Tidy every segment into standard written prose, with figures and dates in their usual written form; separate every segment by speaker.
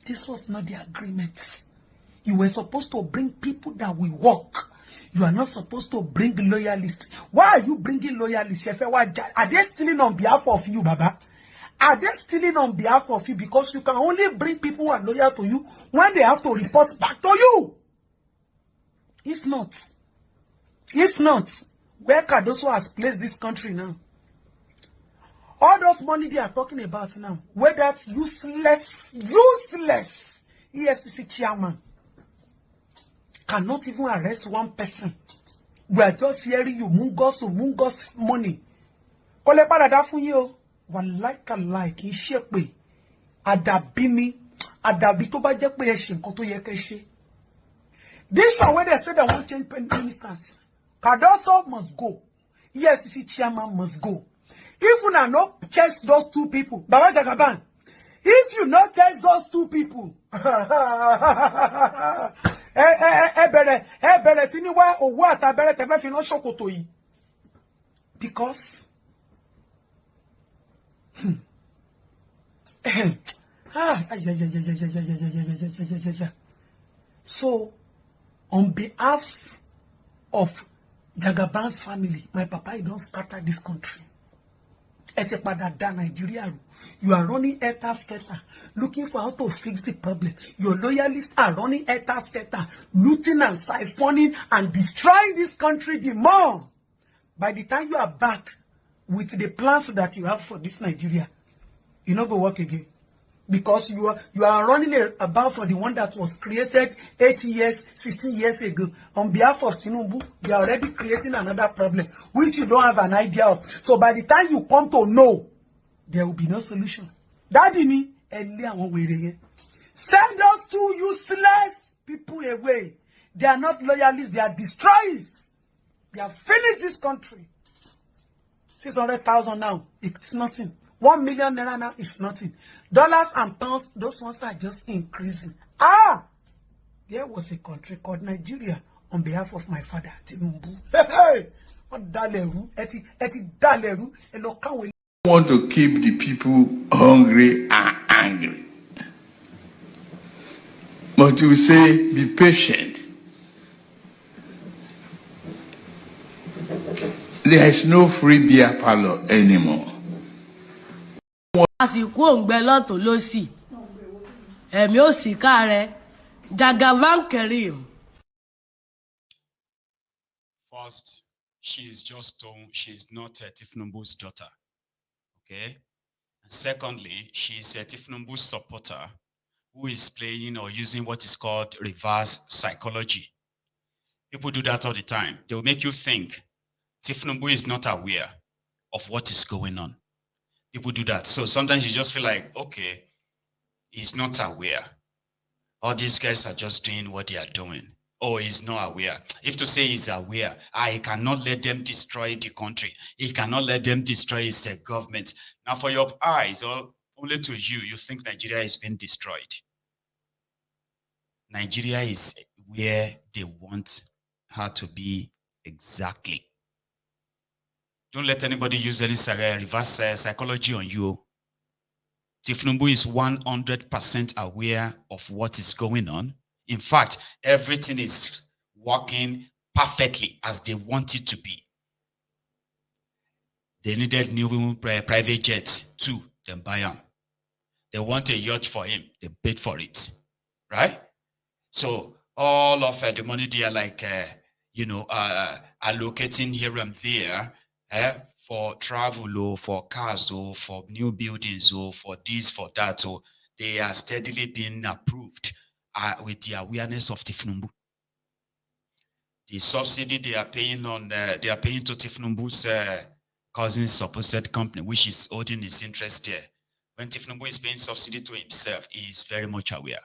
Speaker 1: This was not the agreement. You were supposed to bring people that will work. You are not supposed to bring loyalists. Why are you bringing loyalists? Are they stealing on behalf of you, Baba? Are they stealing on behalf of you? Because you can only bring people who are loyal to you when they have to report back to you. If not, where Cardoso has placed this country now? All those money they are talking about now, where that useless EFCC chairman cannot even arrest one person. We are just hearing you, Mungos money. Kole parada fun you. One like a like in shepe. Adabini. Adabi to ba je pe e se nkan to ye ke se. This one where they said they won't change ministers. Cardoso must go. EFCC chairman must go. If you not chase those two people, Baba Jagaban, if you not chase those two people, because so on behalf of Jagaban's family, my papa, you don't scatter this country. Nigeria. You are running scatter, looking for how to fix the problem. Your loyalists are running scatter, looting and siphoning and destroying this country the more. By the time you are back with the plans that you have for this Nigeria, you not go work again. Because you are running about for the one that was created 8 years, 16 years ago. On behalf of Tinubu, you are already creating another problem, which you don't have an idea of. So by the time you come to know, there will be no solution. Daddy me, send those two useless people away. They are not loyalists, they are destroyers. They have finished this country. 600,000 now, it's nothing. 1 million naira now is nothing. Dollars and pounds, those ones are just increasing. There was a country called Nigeria on behalf of my father, Tinubu.
Speaker 2: Want to keep the people hungry and angry. But you say, be patient. There is no free beer parlor anymore.
Speaker 3: Àsìkò òǹgbẹ lọ́tún lósì ẹ̀mí ò sì káàrẹ̀ Jagaban Karim.
Speaker 4: First, she's not Tifnumbu's daughter. Okay? And secondly, she's a Tifnumbu's supporter who is playing or using what is called reverse psychology. People do that all the time. They will make you think Tifnumbu is not aware of what is going on. People do that. So sometimes you just feel like, okay, he's not aware. All these guys are just doing what they are doing. Oh, he's not aware. If to say he's aware, he cannot let them destroy the country. He cannot let them destroy his government. Now for your eyes, only to you, you think Nigeria is being destroyed. Nigeria is where they want her to be exactly. Don't let anybody use any reverse psychology on you. Tifnumbu is 100% aware of what is going on. In fact, everything is working perfectly as they want it to be. They needed new private jets too, then buy them. They want a yacht for him, they paid for it. Right? So all of the money they are like, allocating here and there, for travel or for cars or for new buildings or for this, for that, or they are steadily being approved with the awareness of Tifnumbu. The subsidy they are paying to Tifnumbu's cousin's supposed company, which is holding his interest there. When Tifnumbu is paying subsidy to himself, he is very much aware.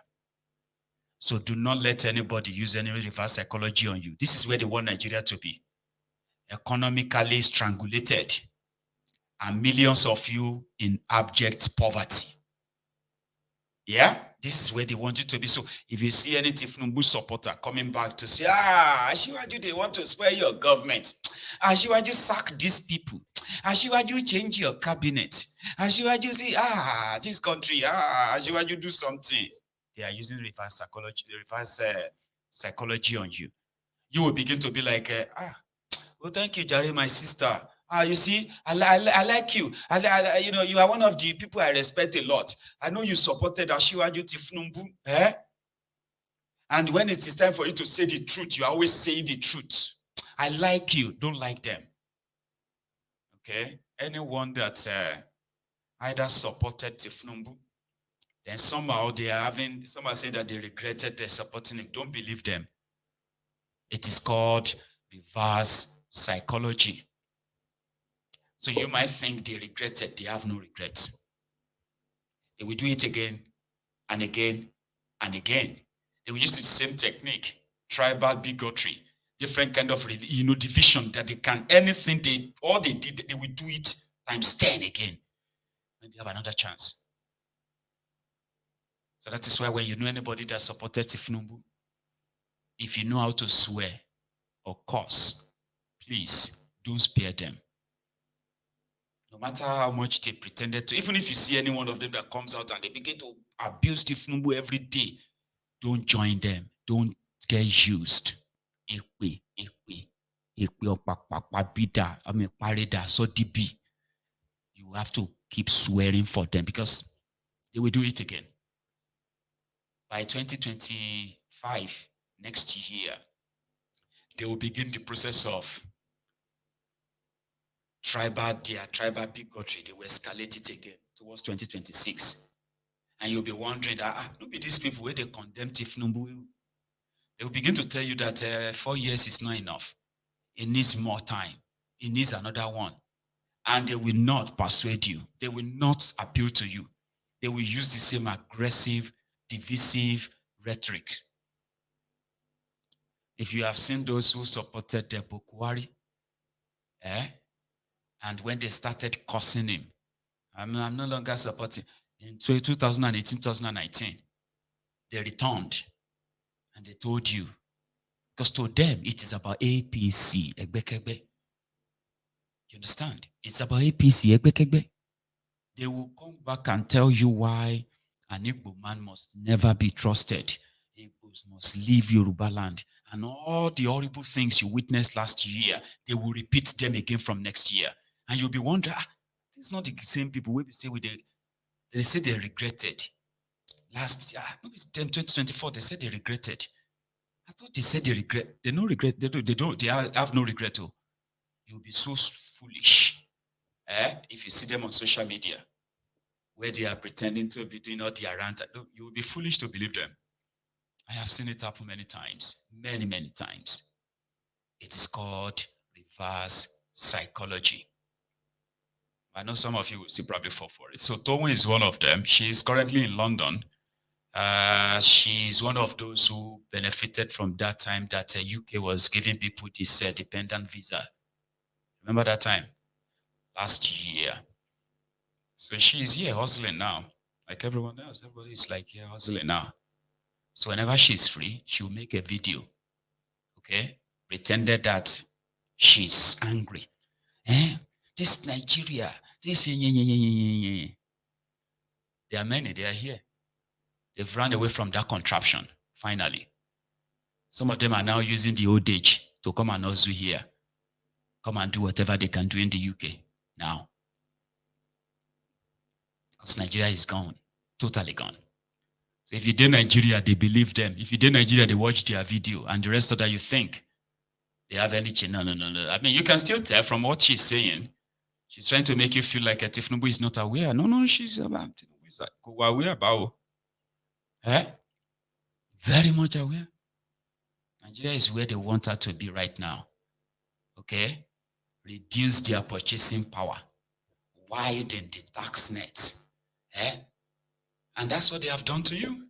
Speaker 4: So do not let anybody use any reverse psychology on you. This is where they want Nigeria to be. Economically strangulated, and millions of you in abject poverty. Yeah, this is where they want you to be. So if you see any Tifnumbu supporter coming back to say, Ashiwaju, they want to spoil your government. Ashiwaju, sack these people. Ashiwaju, change your cabinet. Ashiwaju, say, this country, Ashiwaju, do something. they are using reverse psychology on you. You will begin to be like, well, thank you, Jerry, my sister. You see, I like you. You know, you are one of the people I respect a lot. I know you supported Ashiwaju Tifnumbu. And when it is time for you to say the truth, you are always saying the truth. I like you. Don't like them. Okay? Anyone that either supported Tifnumbu, then somehow they are having, some are saying that they regretted their supporting him. Don't believe them. It is called reverse psychology. So you might think they regretted, they have no regrets. They will do it again and again and again. They will use the same technique, tribal bigotry, different kind of division that they can, anything they did, they will do it times 10 again. And they have another chance. So that is why when you know anybody that supported Tifnumbu, if you know how to swear or curse, please don't spare them. No matter how much they pretended to, even if you see any one of them that comes out and they begin to abuse Tifnumbu every day, don't join them. Don't get used. You have to keep swearing for them because they will do it again. By 2025, next year, they will begin the process of tribal bigotry. They will escalate it again towards 2026. And you'll be wondering that, look at these people where they condemn Tifnumbu. They will begin to tell you that 4 years is not enough. It needs more time. It needs another one. And they will not persuade you. They will not appeal to you. They will use the same aggressive, divisive rhetoric. If you have seen those who supported the Bukwari, and when they started cursing him, I'm no longer supporting. In 2018, 2019, they returned and they told you, because to them it is about APC, Egbekegbe. You understand? It's about APC, Egbekegbe. They will come back and tell you why an Igbo man must never be trusted. Igbos must leave Yoruba land. And all the horrible things you witnessed last year, they will repeat them again from next year. And you'll be wondering, this is not the same people. They say they regretted. Last year, 2024, they said they regretted. I thought they said they regret. They don't regret. They have no regret. Oh. You'll be so foolish. If you see them on social media, where they are pretending to be doing all the rant, you will be foolish to believe them. I have seen it happen many times, many, many times. It is called reverse psychology. I know some of you will still probably fall for it. So Tomo is one of them. She is currently in London. She's one of those who benefited from that time that UK was giving people this dependent visa. Remember that time? Last year. So she's here hustling now. Like everyone else. Everybody is like here hustling now. So whenever she's free, she'll make a video. Okay? Pretended that she's angry. This Nigeria, this there are many, they are here. They've run away from that contraption, finally. Some of them are now using the old age to come and also here. Come and do whatever they can do in the UK now. Because Nigeria is gone, totally gone. So if you did Nigeria, they believe them. If you did Nigeria, they watch their video. And the rest of that, you think they have any change. No. I mean, you can still tell from what she's saying. She's trying to make you feel like Tifnumbu is not aware. No, she's about aware about. Very much aware. Nigeria is where they want her to be right now. Okay? Reduce their purchasing power. Widen the tax net. And that's what they have done to you.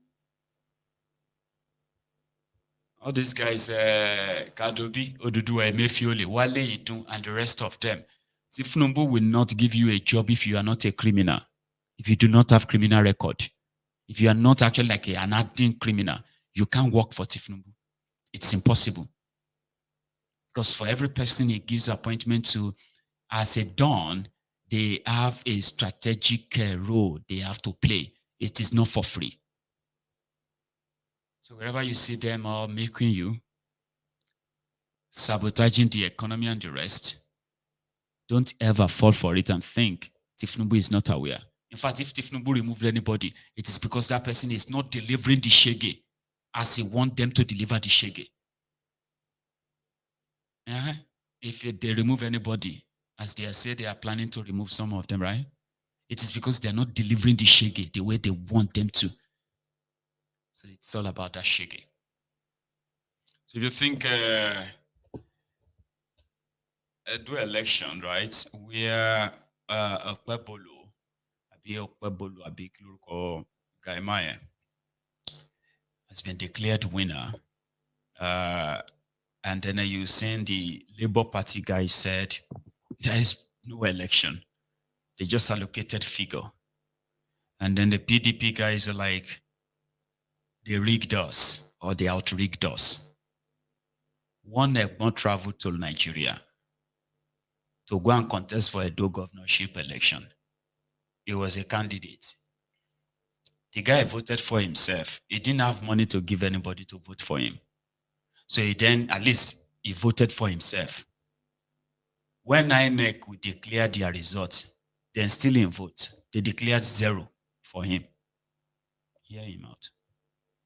Speaker 4: All these guys, Kadobi, Oduduwa, Emefiole, Wale Idun, and the rest of them. Tifnumbu will not give you a job if you are not a criminal. If you do not have criminal record. If you are not actually like an acting criminal, you can't work for Tifnumbu. It's impossible. Because for every person he gives appointment to as a Don, they have a strategic role they have to play. It is not for free. So wherever you see them all making you, sabotaging the economy and the rest, don't ever fall for it and think Tifnubu is not aware. In fact, if Tifnubu removed anybody, it is because that person is not delivering the Shege as he wants them to deliver the Shege. If they remove anybody, as they say they are planning to remove some of them, right? It is because they're not delivering the Shege the way they want them to. So it's all about that Shege. So if you think do election, right? Where Okpebolo, Abi Kiluruko Gaimaya has been declared winner. And then you seen the Labour Party guy said there is no election. They just allocated figure. And then the PDP guys are like, they rigged us or they out-rigged us. One Egbon traveled to Nigeria to go and contest for a Edo governorship election. He was a candidate. The guy voted for himself. He didn't have money to give anybody to vote for him. So he then, at least, he voted for himself. When INEC would declare their results, then still in vote, they declared 0 for him. Hear him out.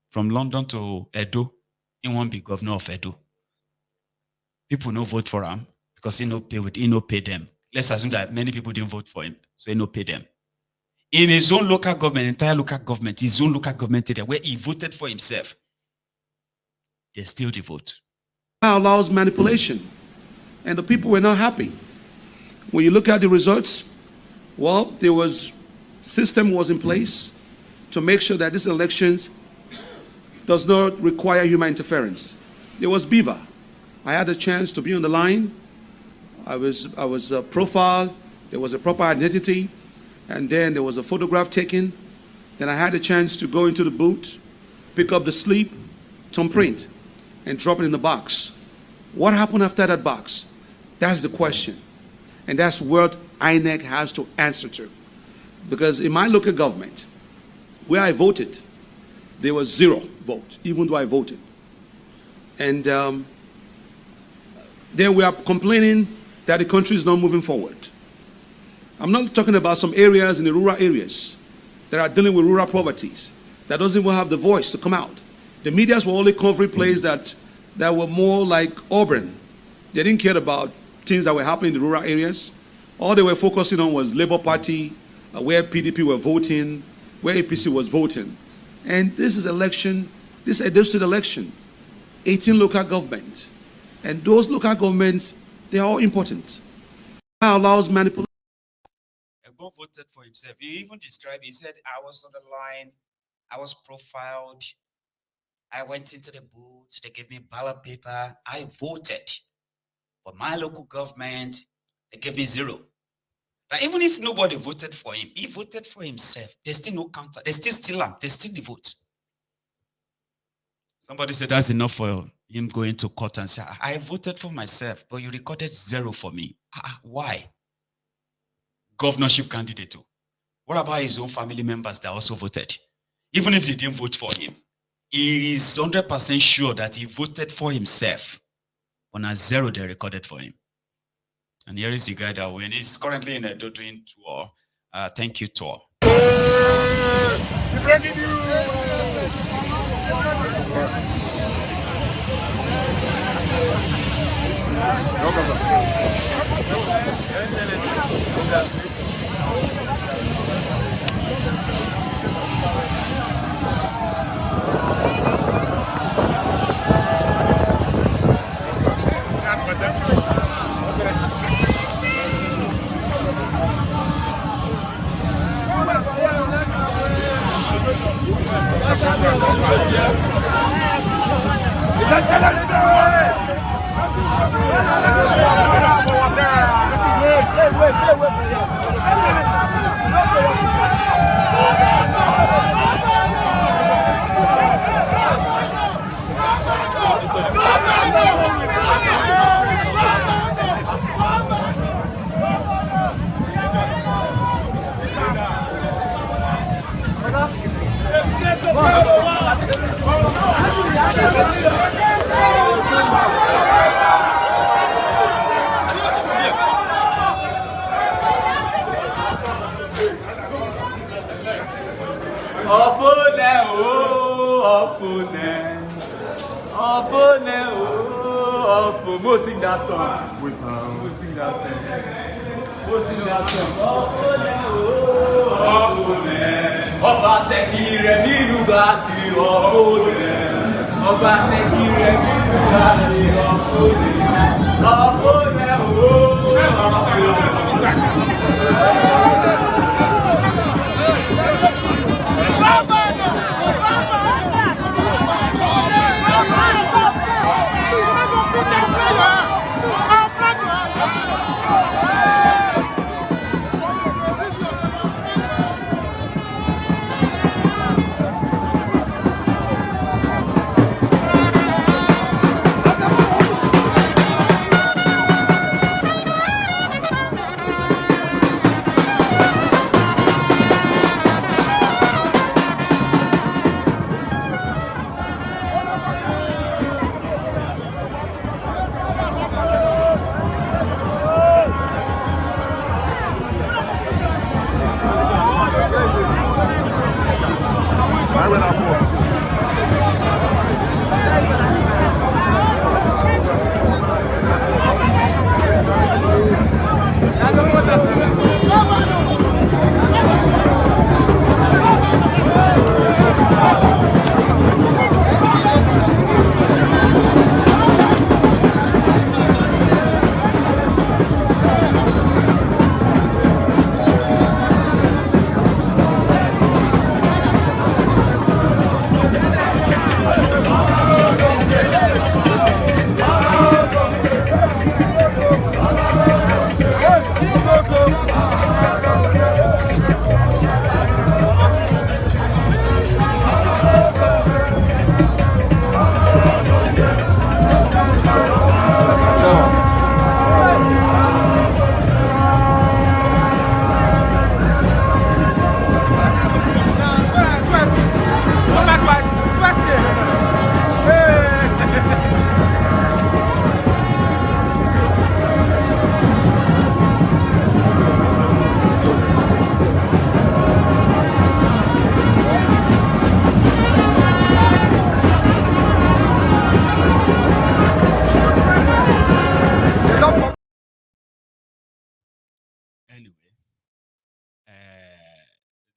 Speaker 4: From London to Edo, he won't be governor of Edo. People no vote for him because he no pay them. Let's assume that many people didn't vote for him, so he no pay them. In his own local government, entire local government, his own local government area, where he voted for himself, they still vote.
Speaker 5: Allows manipulation, and the people were not happy. When you look at the results, well, there was system was in place to make sure that this elections does not require human interference. There was Beaver. I had a chance to be on the line. I was profiled. There was a proper identity, and then there was a photograph taken. Then I had a chance to go into the booth, pick up the slip, thumbprint, and drop it in the box. What happened after that box? That's the question. And that's what INEC has to answer to. Because in my local government, where I voted, there was 0 vote, even though I voted. And then we are complaining that the country is not moving forward. I'm not talking about some areas in the rural areas that are dealing with rural poverties, that doesn't even have the voice to come out. The medias were only covering places that were more like urban. They didn't care about things that were happening in the rural areas. All they were focusing on was Labour Party, where PDP were voting, where APC was voting. And this is election, this is a district election, 18 local governments. And those local governments, they are all important. That allows manipulation.
Speaker 4: Egbon voted for himself. He even described, he said, I was on the line, I was profiled, I went into the booth, they gave me ballot paper, I voted. But my local government, they gave me 0. But even if nobody voted for him, he voted for himself. There's still no counter. They still steal him. They still the vote. Somebody said that's enough for him going to court and say, I voted for myself, but you recorded 0 for me. Why? Governorship candidate too. What about his own family members that also voted? Even if they didn't vote for him, he is 100% sure that he voted for himself. On a 0 they recorded for him. And here is the guy that went. He's currently in a doing tour. Thank you tour.
Speaker 6: opponent, opponent, oh, opponent. We'll sing that song. We'll sing that song. We'll sing that song. Opponent, oh, opponent. Ọba Ṣẹ̀kẹ̀rẹ̀ nínú bàtì opponent. Ọba Ṣẹ̀kẹ̀rẹ̀ nínú bàtì opponent. Opponent, oh,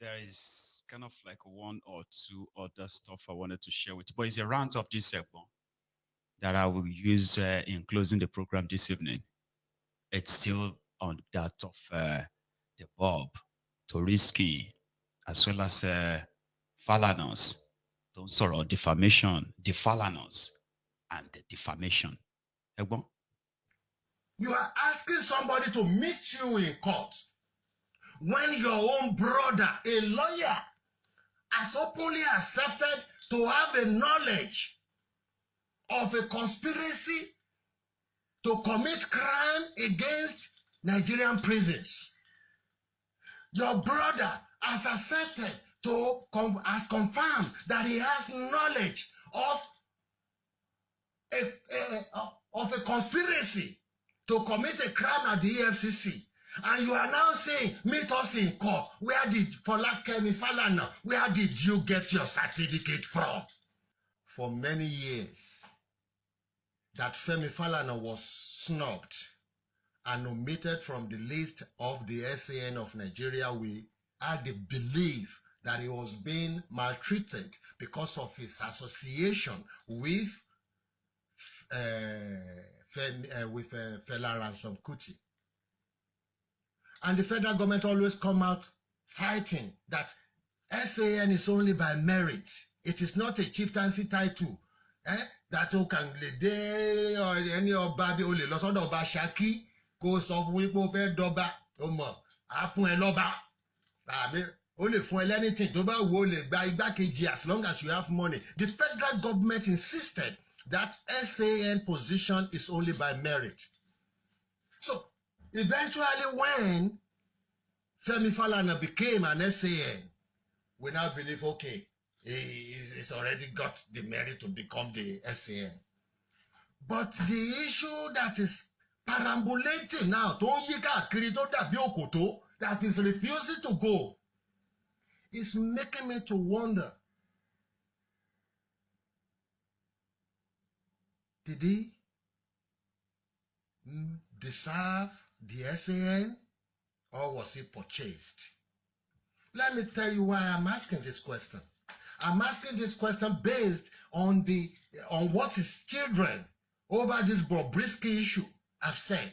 Speaker 4: there is kind of like one or two other stuff I wanted to share with you, but it's a round of this segment that I will use in closing the program this evening. It's still on that of the Bob, Toriski, as well as Falanos. Don't sorrow defamation, defalanos, and the defamation. Egbon?
Speaker 7: You are asking somebody to meet you in court when your own brother, a lawyer, has openly accepted to have a knowledge of a conspiracy to commit crime against Nigerian prisons. Your brother has accepted to, has confirmed that he has knowledge of a conspiracy to commit a crime at the EFCC. And you are now saying, meet us in court. Where did Folakemi Falana, where did you get your certificate from? For many years, that Femi Falana was snubbed and omitted from the list of the SAN of Nigeria. We had the belief that he was being maltreated because of his association with Fela Ransom Kuti. And the federal government always come out fighting that SAN is only by merit. It is not a chieftaincy title. That o can lede or any ọba bí o lè lọ sọ́dọ̀ ọba Ṣakí kó sọ fún wípé o fẹ́ dọ́ba o mọ̀ á fún ẹ lọ́ba àbí o lè fún ẹ lẹ́nìtìn tó bá wo lè gba igbákejì as long as you have money. The federal government insisted that SAN position is only by merit. So eventually when Femi Falana became an SAN, we now believe, okay, he's already got the merit to become the SAN. But the issue that is perambulating now, that is refusing to go, is making me to wonder, Did he deserve the SAN or was he purchased? Let me tell you why I'm asking this question. I'm asking this question based on what his children over this Bobrisky issue have said.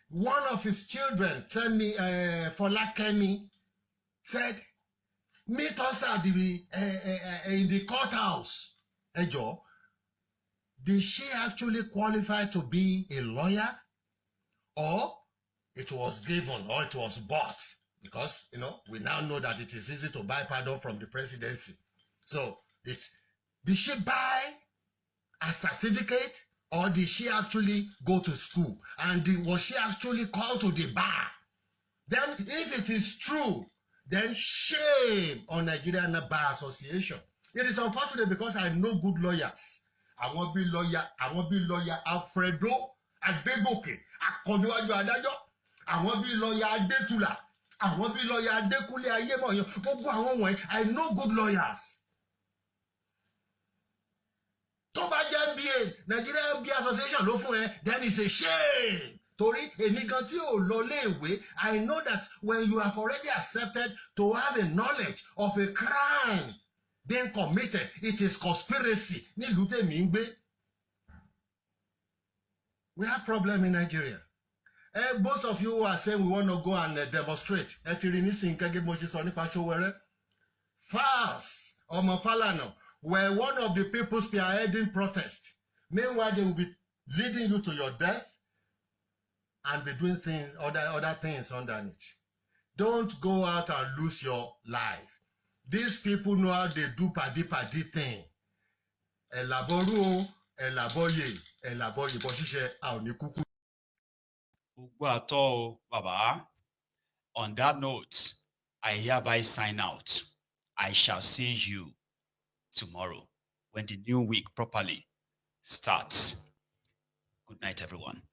Speaker 7: One of his children, Folakemi, said, meet us at in the courthouse. Ejo, did she actually qualify to be a lawyer? Or it was given, or it was bought? Because, we now know that it is easy to buy pardon from the presidency. So, did she buy a certificate, or did she actually go to school? And was she actually called to the bar? Then, if it is true, then shame on Nigerian Bar Association. It is unfortunate because I know good lawyers. I want to be lawyer Alfredo Adegoke, Akodoaju Adajo. I want to be lawyer Adetula. I want to be lawyer Adekunle Ayemoyo. I know good lawyers. Toba JMBA, Nigerian Bar Association ló fún ẹ, then it's a shame. Torí èmi gan tí ò lọ léèwé, I know that when you have already accepted to have a knowledge of a crime being committed, it is conspiracy. Nílùú tèmi ń gbé. We have problem in Nigeria. Most of you are saying we want to go and demonstrate. Fast, Omo Falana, were one of the people spearheading protest. Meanwhile, they will be leading you to your death and be doing other things underneath. Don't go out and lose your life. These people know how they do padi thing. Elaboru, elaboye, boshishe, aonikuku.
Speaker 4: Baba. On that note, I hereby sign out. I shall see you tomorrow when the new week properly starts. Good night, everyone.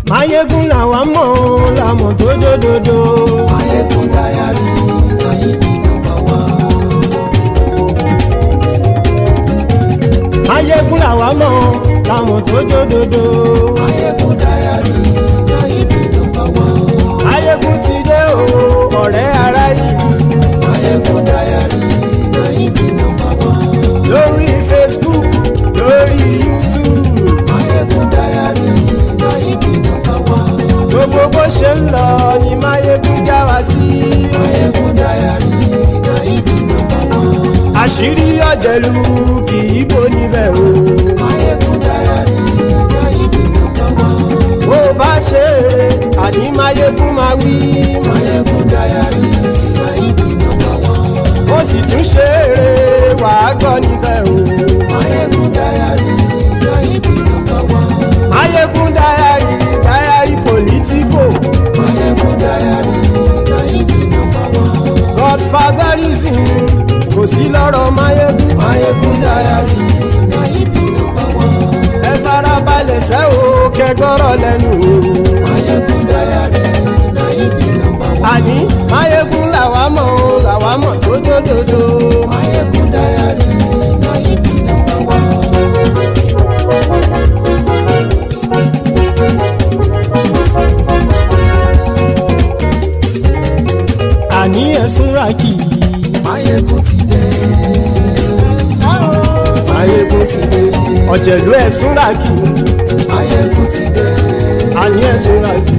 Speaker 8: Mayegun làwa mọ̀ làmọ̀ tó dòdòdò. Mayegun Diary Nayibi #1. Mayegun làwa mọ̀ làmọ̀ tó dòdòdò. Mayegun Diary Nayibi #1. Mayegun ti dé o ọ̀rẹ́ ara ìlú. Mayegun Diary Nayibi #1. Lórí Facebook, lórí YouTube. Mayegun Diary Nayibi #1. Gbogbo bó ṣe ń lọ ni Mayegun já wa sí. Mayegun Diary Nayibi #1. Àṣírí ọ̀jẹ̀lú kì í bò níbẹ̀ o. Mayegun Diary Nayibi #1. Bó bá ṣe eré àní Mayegun máa wí. Mayegun Diary Nayibi #1. Ó sì tún ṣe eré wàá gbọ́ níbẹ̀ o. Mayegun Diary Nayibi #1. Mayegun Diary politico. Mayegun Diary Nayibi #1. Godfatherism kò sí lọ́rọ̀ Mayegun. Mayegun Diary Nayibi #1. Ẹ farabalẹ̀ sẹ́ o kẹgọ́rọ̀ lẹ́nu o. Mayegun Diary Nayibi #1. Àní Mayegun làwa mọ̀ tó dòdòdò. Mayegun Diary Nayibi #1. Àní ẹ̀sùn ràkì. Mayegun ti dé. Mayegun ti dé. Ọ̀jẹ̀lú ẹ̀sùn ràkì. Mayegun ti dé. Àní ẹ̀sùn ràkì.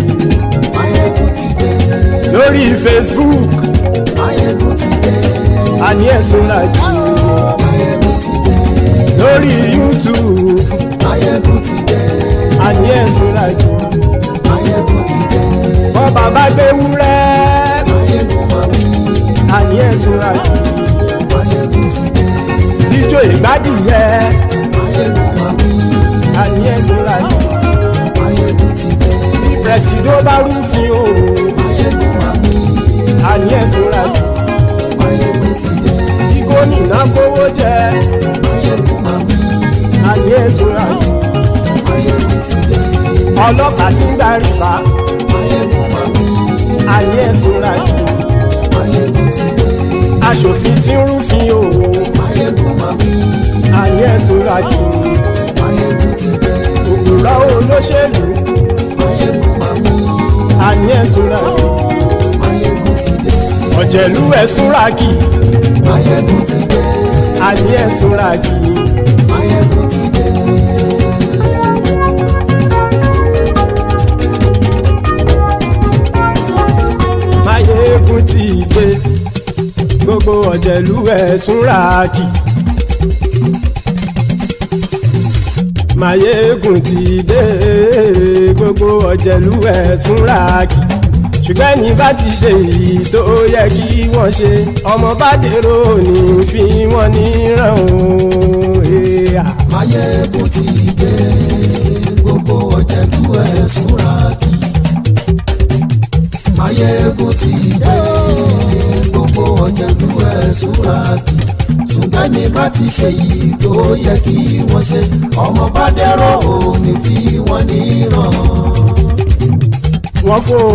Speaker 8: Mayegun ti dé. Lórí Facebook. Mayegun ti dé. Àní ẹ̀sùn ràkì. Mayegun ti dé. Lórí YouTube. Mayegun ti dé. Àní ẹ̀sùn ràkì. Mayegun ti dé. Bọ́ bàbá gbé wúrẹ́. Mayegun máa wí. Àní ẹ̀sùn ràkì. Mayegun ti dé. Ijó ìgbádìyẹ. Mayegun máa wí. Àní ẹ̀sùn ràkì. Mayegun ti dé. pẹ̀sìdó bá rúfin o
Speaker 9: Máyégún mami,
Speaker 8: àní ẹ̀ ṣọ́ra jù
Speaker 9: Máyégún ti dé.
Speaker 8: kí gómìnà kówó jẹ
Speaker 9: Máyégún mami,
Speaker 8: àní ẹ̀ ṣọ́ra jù
Speaker 9: Máyégún ti dé.
Speaker 8: ọlọ́pàá tí ń gba rìbá
Speaker 9: Máyégún mami,
Speaker 8: àní ẹ̀ ṣọ́ra jù
Speaker 9: Máyégún ti dé.
Speaker 8: aṣòfin tí ń rúfin o
Speaker 9: Máyégún mami,
Speaker 8: àní ẹ̀ ṣọ́ra jù
Speaker 9: Máyégún ti dé.
Speaker 8: òkúrọ̀ olóṣèlú
Speaker 9: Máyégún mami,
Speaker 8: àní ẹ̀ ṣọ́ra jù
Speaker 9: Máyégún ti dé.
Speaker 8: ọ̀jẹ̀lú ẹ̀ ṣọ́ra kì
Speaker 9: Máyégún ti dé.
Speaker 8: àní ẹ̀ ṣọ́ra kì
Speaker 9: Máyégún ti dé.
Speaker 8: Máyégún ti dé gbogbo ọ̀jẹ̀lú ẹ̀ ṣọ́ra kì Máyégún ti dé gbogbo ọ̀jẹ̀lú ẹ̀ ṣọ́ra kì ṣùgbọ́n ní bá ti ṣe èyí tó yẹ kí wọ́n ṣe ọmọ bá dèrò ní fi wọ́n níran o.
Speaker 9: Máyégún ti dé gbogbo ọ̀jẹ̀lú ẹ̀ ṣọ́ra kì. Máyégún ti dé gbogbo ọ̀jẹ̀lú ẹ̀ ṣọ́ra kì. ṣùgbọ́n ní bá ti ṣe yìí tó yẹ kí wọ́n ṣe ọmọ bá dẹ́rọ̀ ò ní fi wọ́n níran.
Speaker 8: wọ́n fún